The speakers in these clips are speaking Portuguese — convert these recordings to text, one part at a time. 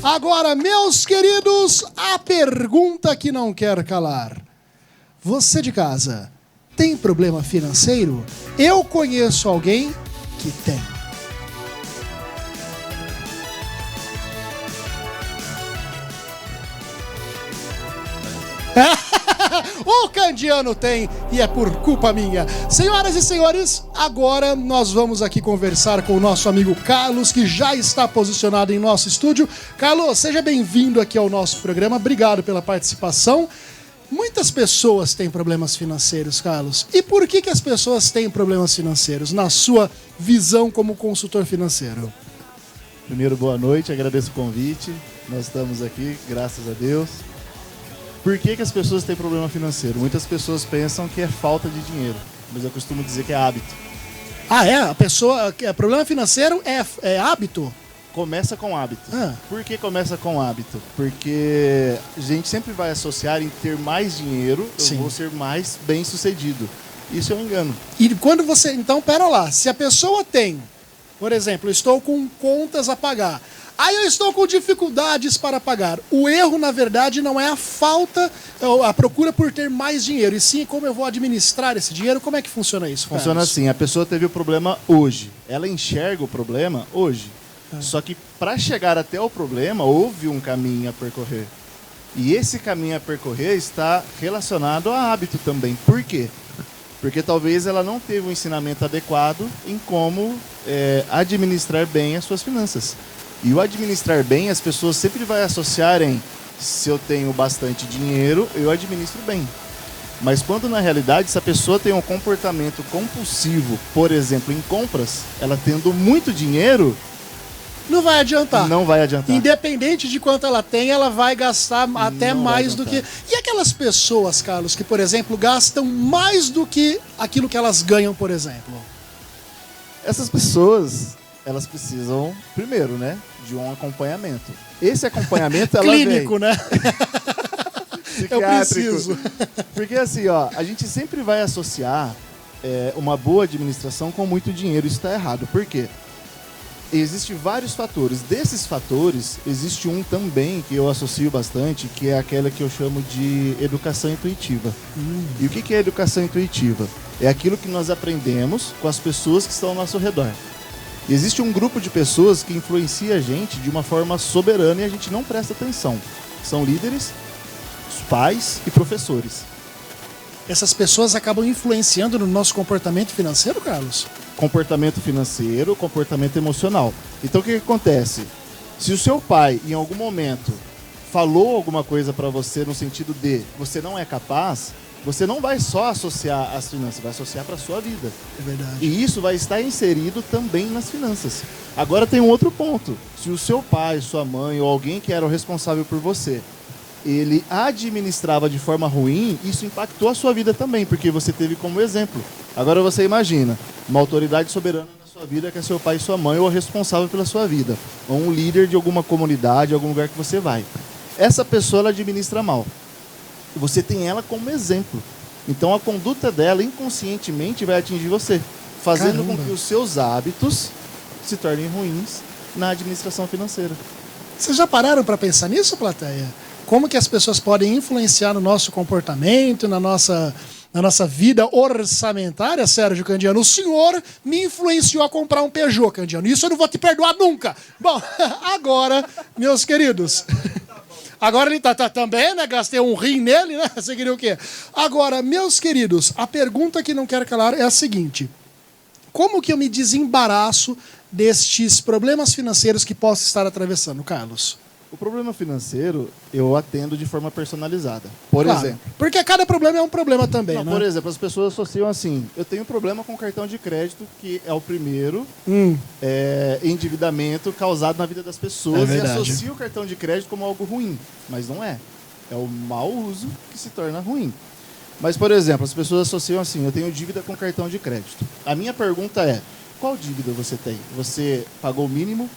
Agora, meus queridos, a pergunta que não quer calar. Você de casa tem problema financeiro? Eu conheço alguém que tem. O Candiano tem, e é por culpa minha. Senhoras e senhores, agora nós vamos aqui conversar com o nosso amigo Carlos, que já está posicionado em nosso estúdio. Carlos, seja bem-vindo aqui ao nosso programa. Obrigado pela participação. Muitas pessoas têm problemas financeiros, Carlos. E por que as pessoas têm problemas financeiros, na sua visão como consultor financeiro? Primeiro, boa noite, agradeço o convite. Nós estamos aqui, graças a Deus. Por que as pessoas têm problema financeiro? Muitas pessoas pensam que é falta de dinheiro, mas eu costumo dizer que é hábito. Ah, é? A pessoa... Problema financeiro é hábito? Começa com hábito. Por que começa com hábito? Porque a gente sempre vai associar em ter mais dinheiro, eu vou ser mais bem sucedido. Isso é um engano. E quando você... Então, pera lá. Se a pessoa tem, por exemplo, eu estou com contas a pagar, aí eu estou com dificuldades para pagar. O erro, na verdade, não é a falta, a procura por ter mais dinheiro, e sim como eu vou administrar esse dinheiro. Como é que funciona isso, Carlos? Funciona assim, a pessoa teve o problema hoje. Ela enxerga o problema hoje. Só que para chegar até o problema, houve um caminho a percorrer. E esse caminho a percorrer está relacionado a hábito também. Por quê? Porque talvez ela não teve um ensinamento adequado em como administrar bem as suas finanças. E o administrar bem, as pessoas sempre vão associar em: se eu tenho bastante dinheiro, eu administro bem. Mas quando na realidade, se a pessoa tem um comportamento compulsivo, por exemplo, em compras, ela tendo muito dinheiro, não vai adiantar. Não vai adiantar. Independente de quanto ela tem, ela vai gastar até mais do que... E aquelas pessoas, Carlos, que, por exemplo, gastam mais do que aquilo que elas ganham, por exemplo? Essas pessoas... elas precisam, primeiro, né, de um acompanhamento. Esse acompanhamento, ela clínico, né? Eu preciso. Porque assim, ó, a gente sempre vai associar uma boa administração com muito dinheiro. Isso está errado. Por quê? Existem vários fatores. Desses fatores, existe um também que eu associo bastante, que é aquela que eu chamo de educação intuitiva. E o que é educação intuitiva? É aquilo que nós aprendemos com as pessoas que estão ao nosso redor. Existe um grupo de pessoas que influencia a gente de uma forma soberana e a gente não presta atenção. São líderes, os pais e professores. Essas pessoas acabam influenciando no nosso comportamento financeiro, Carlos? Comportamento financeiro, comportamento emocional. Então o que acontece? Se o seu pai, em algum momento, falou alguma coisa para você no sentido de você não é capaz, você não vai só associar às finanças, vai associar para a sua vida. É verdade. E isso vai estar inserido também nas finanças. Agora tem um outro ponto. Se o seu pai, sua mãe ou alguém que era o responsável por você, ele administrava de forma ruim, isso impactou a sua vida também, porque você teve como exemplo. Agora você imagina, uma autoridade soberana na sua vida que é seu pai e sua mãe ou responsável pela sua vida, ou um líder de alguma comunidade, algum lugar que você vai. Essa pessoa ela administra mal. Você tem ela como exemplo. Então a conduta dela inconscientemente vai atingir você, fazendo com que os seus hábitos se tornem ruins na administração financeira. Vocês já pararam para pensar nisso, plateia? Como que as pessoas podem influenciar no nosso comportamento, na nossa vida orçamentária, Sérgio Candiano? O senhor me influenciou a comprar um Peugeot, Candiano. Isso eu não vou te perdoar nunca. Bom, agora, meus queridos... Agora ele tá também, né? Gastei um rim nele, né? Você queria o quê? Agora, meus queridos, a pergunta que não quero calar é a seguinte: como que eu me desembaraço destes problemas financeiros que posso estar atravessando, Carlos? O problema financeiro eu atendo de forma personalizada. Por exemplo. Porque cada problema é um problema também, né? Por exemplo, as pessoas associam assim: eu tenho problema com cartão de crédito, que é o primeiro endividamento causado na vida das pessoas, e associa o cartão de crédito como algo ruim. Mas não é. É o mau uso que se torna ruim. Mas, por exemplo, as pessoas associam assim: eu tenho dívida com cartão de crédito. A minha pergunta é: qual dívida você tem? Você pagou o mínimo?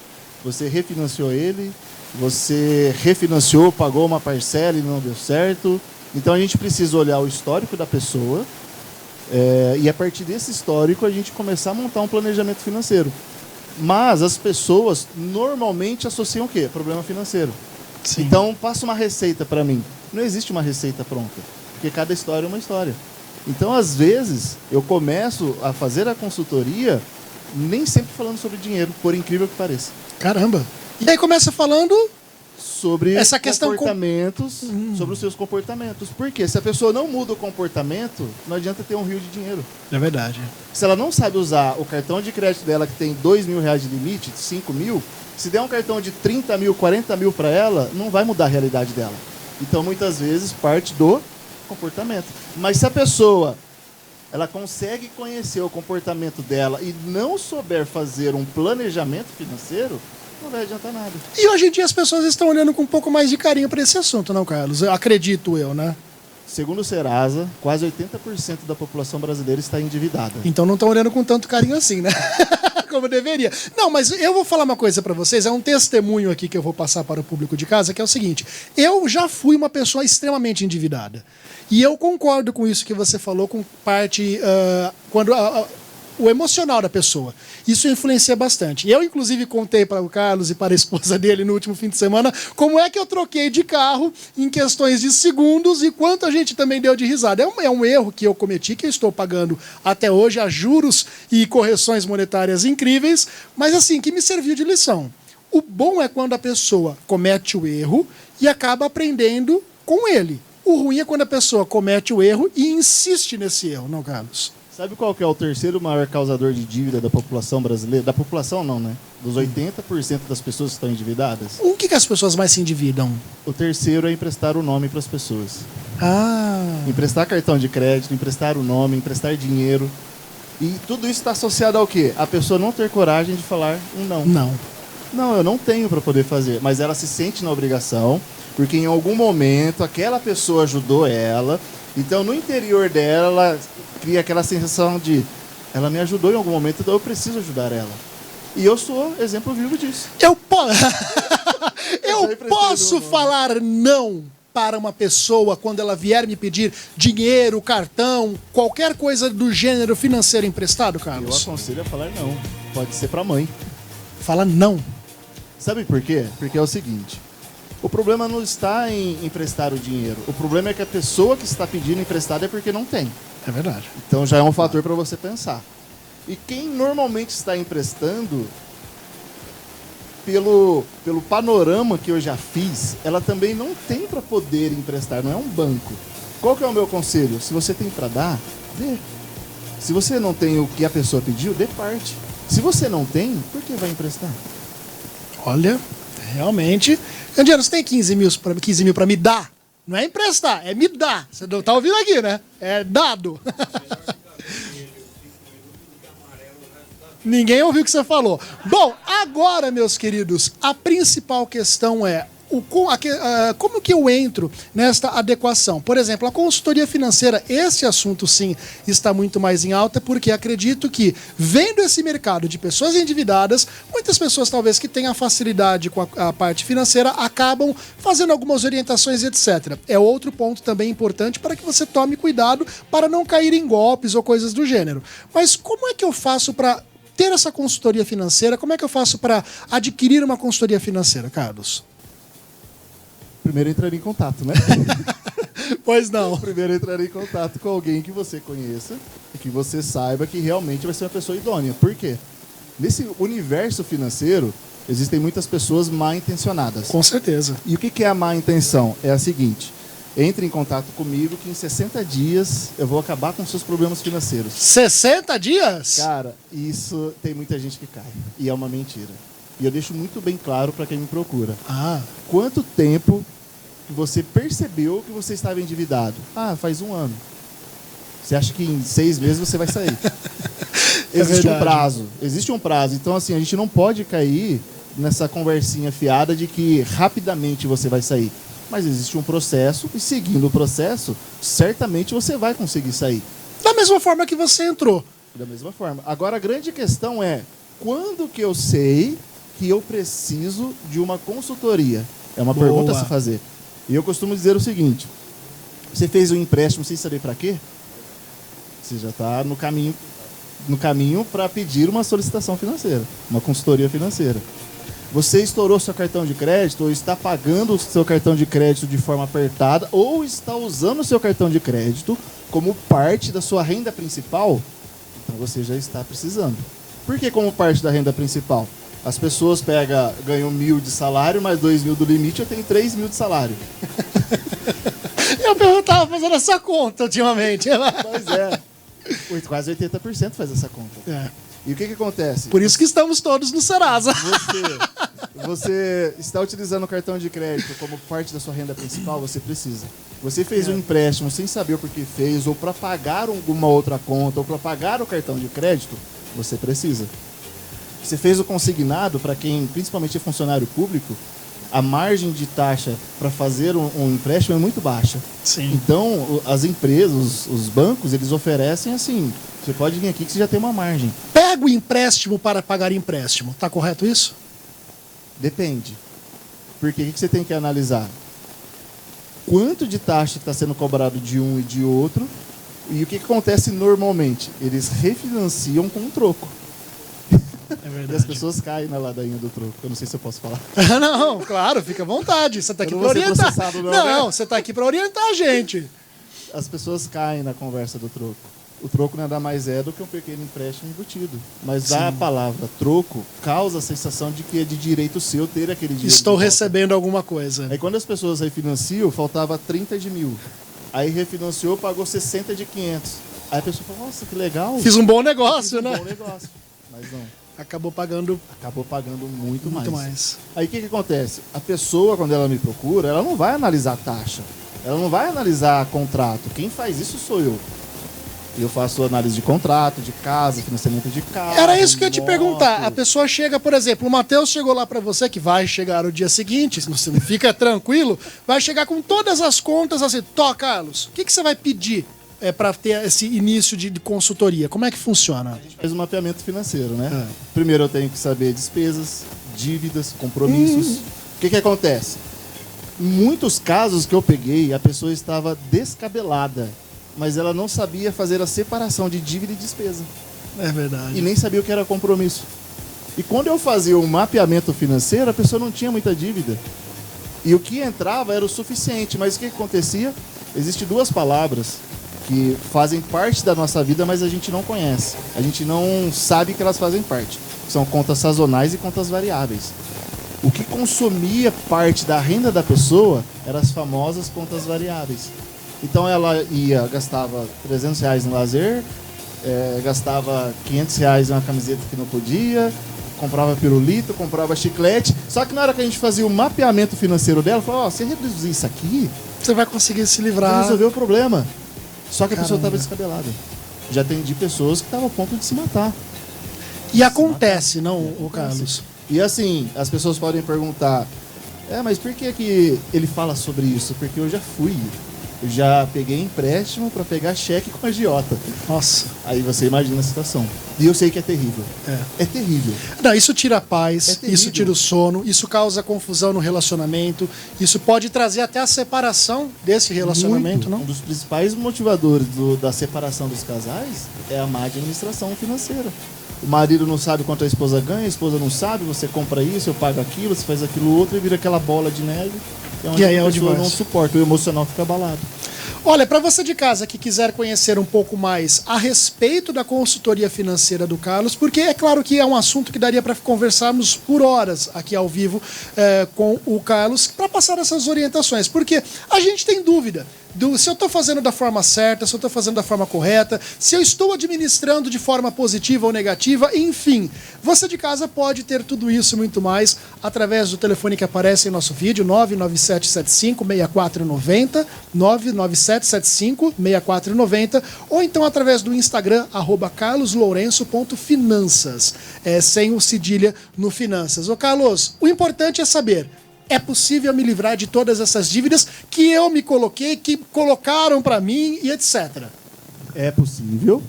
Você refinanciou ele? Você refinanciou, pagou uma parcela e não deu certo? Então a gente precisa olhar o histórico da pessoa e a partir desse histórico a gente começar a montar um planejamento financeiro. Mas as pessoas normalmente associam o quê? Problema financeiro. Sim. Então, passa uma receita para mim. Não existe uma receita pronta, porque cada história é uma história. Então, às vezes, eu começo a fazer a consultoria nem sempre falando sobre dinheiro, por incrível que pareça. Caramba. E aí começa falando sobre essa questão comportamentos, sobre os seus comportamentos. Porque se a pessoa não muda o comportamento, não adianta ter um rio de dinheiro. É verdade. Se ela não sabe usar o cartão de crédito dela, que tem R$2.000 de limite, 5 mil, se der um cartão de 30 mil, 40 mil para ela, não vai mudar a realidade dela. Então, muitas vezes, parte do comportamento. Mas se a pessoa ela consegue conhecer o comportamento dela e não souber fazer um planejamento financeiro, não vai adiantar nada. E hoje em dia as pessoas estão olhando com um pouco mais de carinho para esse assunto, não, Carlos? Acredito eu, né? Segundo o Serasa, quase 80% da população brasileira está endividada. Então não estão olhando com tanto carinho assim, né? Como deveria. Não, mas eu vou falar uma coisa para vocês, é um testemunho aqui que eu vou passar para o público de casa, que é o seguinte: eu já fui uma pessoa extremamente endividada. E eu concordo com isso que você falou, com parte quando o emocional da pessoa. Isso influencia bastante. Eu, inclusive, contei para o Carlos e para a esposa dele no último fim de semana como é que eu troquei de carro em questões de segundos e quanto a gente também deu de risada. É um erro que eu cometi, que eu estou pagando até hoje a juros e correções monetárias incríveis, mas assim, que me serviu de lição. O bom é quando a pessoa comete o erro e acaba aprendendo com ele. O ruim é quando a pessoa comete o erro e insiste nesse erro, não, Carlos? Sabe qual que é o terceiro maior causador de dívida da população brasileira? Da população não, né? Dos 80% das pessoas que estão endividadas. O que as pessoas mais se endividam? O terceiro é emprestar o nome para as pessoas. Ah. Emprestar cartão de crédito, emprestar o nome, emprestar dinheiro. E tudo isso está associado ao quê? A pessoa não ter coragem de falar um não. Não. Não, eu não tenho para poder fazer. Mas ela se sente na obrigação, porque em algum momento aquela pessoa ajudou ela. Então, no interior dela, ela cria aquela sensação de ela me ajudou em algum momento, então eu preciso ajudar ela. E eu sou exemplo vivo disso. Eu posso falar não para uma pessoa quando ela vier me pedir dinheiro, cartão, qualquer coisa do gênero financeiro emprestado, Carlos? Eu aconselho a falar não. Pode ser para a mãe. Fala não. Sabe por quê? Porque é o seguinte: o problema não está em emprestar o dinheiro. O problema é que a pessoa que está pedindo emprestado é porque não tem. É verdade. Então já é um fator para você pensar. E quem normalmente está emprestando, pelo panorama que eu já fiz, ela também não tem para poder emprestar, não é um banco. Qual que é o meu conselho? Se você tem para dar, dê. Se você não tem o que a pessoa pediu, dê parte. Se você não tem, por que vai emprestar? Olha, realmente. Candiano, você tem 15 mil para me dar? Não é emprestar, é me dar. Você não tá ouvindo aqui, né? É dado. Ninguém ouviu o que você falou. Bom, agora, meus queridos, a principal questão é como que eu entro nesta adequação? Por exemplo, a consultoria financeira, esse assunto sim está muito mais em alta, porque acredito que, vendo esse mercado de pessoas endividadas, muitas pessoas talvez que tenham facilidade com a parte financeira acabam fazendo algumas orientações, etc. É outro ponto também importante para que você tome cuidado para não cair em golpes ou coisas do gênero. Mas como é que eu faço para ter essa consultoria financeira? Como é que eu faço para adquirir uma consultoria financeira, Carlos? Primeiro entrar em contato, né? Pois não. Primeiro entrar em contato com alguém que você conheça e que você saiba que realmente vai ser uma pessoa idônea. Por quê? Nesse universo financeiro, existem muitas pessoas mal intencionadas. Com certeza. E o que é a má intenção? É a seguinte: entre em contato comigo que em 60 dias eu vou acabar com seus problemas financeiros. 60 dias? Cara, isso tem muita gente que cai. E é uma mentira. E eu deixo muito bem claro para quem me procura. Quanto tempo que você percebeu que você estava endividado? Faz 1 ano. Você acha que em 6 meses você vai sair? Existe um prazo. Existe um prazo. Então, assim, a gente não pode cair nessa conversinha fiada de que rapidamente você vai sair. Mas existe um processo e, seguindo o processo, certamente você vai conseguir sair. Da mesma forma que você entrou. Da mesma forma. Agora, a grande questão é: quando que eu sei que eu preciso de uma consultoria? É uma pergunta a se fazer. E eu costumo dizer o seguinte: você fez um empréstimo sem saber para quê? Você já está no caminho no caminho para pedir uma solicitação financeira, uma consultoria financeira. Você estourou seu cartão de crédito, ou está pagando o seu cartão de crédito de forma apertada, ou está usando o seu cartão de crédito como parte da sua renda principal, então você já está precisando. Por que como parte da renda principal? As pessoas ganham 1.000 de salário, mais 2.000 do limite, eu tenho 3.000 de salário. Eu estava fazendo essa conta ultimamente. Pois é. Quase 80% faz essa conta. É. E o que acontece? Por isso que estamos todos no Serasa. Você está utilizando o cartão de crédito como parte da sua renda principal, você precisa. Você fez um empréstimo sem saber o porquê fez, ou para pagar alguma outra conta, ou para pagar o cartão de crédito, você precisa. Você fez o consignado, para quem principalmente é funcionário público, a margem de taxa para fazer um empréstimo é muito baixa. Sim. Então, as empresas, os bancos, eles oferecem assim, você pode vir aqui que você já tem uma margem. Pega o empréstimo para pagar empréstimo. Tá correto isso? Depende. Porque o que você tem que analisar? Quanto de taxa está sendo cobrado de um e de outro, e o que acontece normalmente? Eles refinanciam com um troco. É verdade. E as pessoas caem na ladainha do troco. Eu não sei se eu posso falar. Não, claro, fica à vontade. Você está aqui para orientar. Não, você está aqui para orientar a gente. As pessoas caem na conversa do troco. O troco nada mais é do que um pequeno empréstimo embutido. Mas Sim. a palavra troco causa a sensação de que é de direito seu ter aquele dinheiro. Estou recebendo alguma coisa. Aí quando as pessoas refinanciam, faltava 30 de 1.000. Aí refinanciou, pagou 60 de 500. Aí a pessoa falou, nossa, que legal. Fiz um bom negócio, né? Bom negócio. Mas não. Acabou pagando muito mais. mais. Aí o que acontece? A pessoa, quando ela me procura, ela não vai analisar taxa. Ela não vai analisar contrato. Quem faz isso sou eu. Eu faço análise de contrato, de casa, financiamento de casa. Era isso que eu ia te perguntar. A pessoa chega, por exemplo, o Matheus chegou lá para você, que vai chegar no dia seguinte, você não fica tranquilo, vai chegar com todas as contas assim, Carlos, o que você vai pedir para ter esse início de consultoria? Como é que funciona? A gente faz um mapeamento financeiro, né? Primeiro eu tenho que saber despesas, dívidas, compromissos. O que acontece? Em muitos casos que eu peguei, a pessoa estava descabelada, mas ela não sabia fazer a separação de dívida e despesa. É verdade. E nem sabia o que era compromisso. E quando eu fazia um mapeamento financeiro, a pessoa não tinha muita dívida. E o que entrava era o suficiente. Mas o que acontecia? Existem duas palavras que fazem parte da nossa vida, mas a gente não conhece. A gente não sabe que elas fazem parte. São contas sazonais e contas variáveis. O que consumia parte da renda da pessoa eram as famosas contas variáveis. Então ela gastava R$300 no lazer, gastava R$500 em uma camiseta que não podia, comprava pirulito, comprava chiclete. Só que na hora que a gente fazia o mapeamento financeiro dela, falava, se reduzir isso aqui, você vai conseguir se livrar. Vai resolver o problema. Só que a pessoa estava descabelada. Já atendi pessoas que estavam a ponto de se matar. E acontece, não, o Carlos? E assim, as pessoas podem perguntar, mas por que ele fala sobre isso? Porque eu já fui. Eu já peguei empréstimo para pegar cheque com agiota. Nossa. Aí você imagina a situação. E eu sei que é terrível. É terrível. Não, isso tira a paz, isso tira o sono, isso causa confusão no relacionamento, isso pode trazer até a separação desse relacionamento, não? Um dos principais motivadores da separação dos casais é a má administração financeira. O marido não sabe quanto a esposa ganha, a esposa não sabe, você compra isso, eu pago aquilo, você faz aquilo outro e vira aquela bola de neve. E aí a pessoa não suporta, o emocional fica abalado. Olha, para você de casa que quiser conhecer um pouco mais a respeito da consultoria financeira do Carlos, porque é claro que é um assunto que daria para conversarmos por horas aqui ao vivo com o Carlos, para passar essas orientações, porque a gente tem dúvida se eu estou fazendo da forma certa, se eu estou fazendo da forma correta, se eu estou administrando de forma positiva ou negativa, enfim. Você de casa pode ter tudo isso e muito mais através do telefone que aparece em nosso vídeo, 99775-6490, 99775-6490, ou então através do Instagram, @carloslourenço.finanças, sem o cedilha no finanças. Ô Carlos, o importante é saber, é possível me livrar de todas essas dívidas que eu me coloquei, que colocaram para mim e etc. É possível,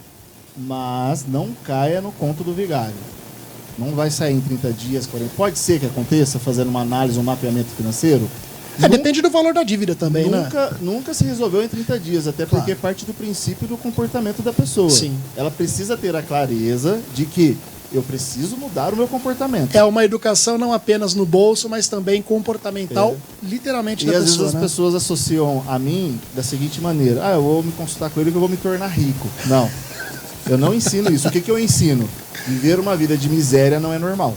mas não caia no conto do vigário. Não vai sair em 30 dias, 40. Pode ser que aconteça fazendo uma análise, um mapeamento financeiro? Depende do valor da dívida também, né? Nunca se resolveu em 30 dias, até porque parte do princípio do comportamento da pessoa. Sim. Ela precisa ter a clareza de que eu preciso mudar o meu comportamento. É uma educação não apenas no bolso, mas também comportamental, literalmente, da E às pessoa, vezes as pessoas associam a mim da seguinte maneira: eu vou me consultar com ele que eu vou me tornar rico. Não, eu não ensino isso. O que eu ensino? Viver uma vida de miséria não é normal.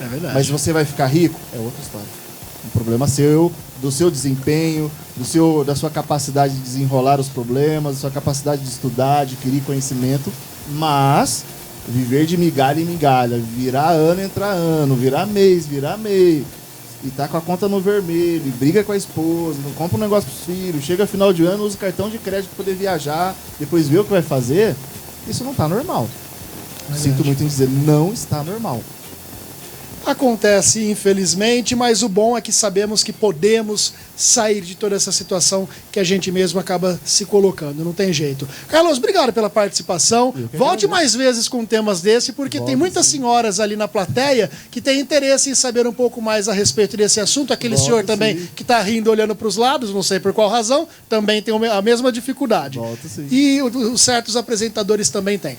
É verdade. Mas você vai ficar rico? É outra história. Um problema seu, do seu desempenho, da sua capacidade de desenrolar os problemas, da sua capacidade de estudar, de adquirir conhecimento, mas viver de migalha em migalha, virar ano, entrar ano, virar mês, e tá com a conta no vermelho, e briga com a esposa, não compra um negócio pros filhos, chega final de ano, usa o cartão de crédito para poder viajar, depois vê o que vai fazer, isso não tá normal. Sinto muito em dizer, não está normal. Acontece, infelizmente, mas o bom é que sabemos que podemos sair de toda essa situação que a gente mesmo acaba se colocando, não tem jeito. Carlos, obrigado pela participação. Volte mais vezes com temas desse, porque tem muitas senhoras ali na plateia que têm interesse em saber um pouco mais a respeito desse assunto. Aquele senhor também que está rindo, olhando para os lados, não sei por qual razão, também tem a mesma dificuldade. E os certos apresentadores também têm.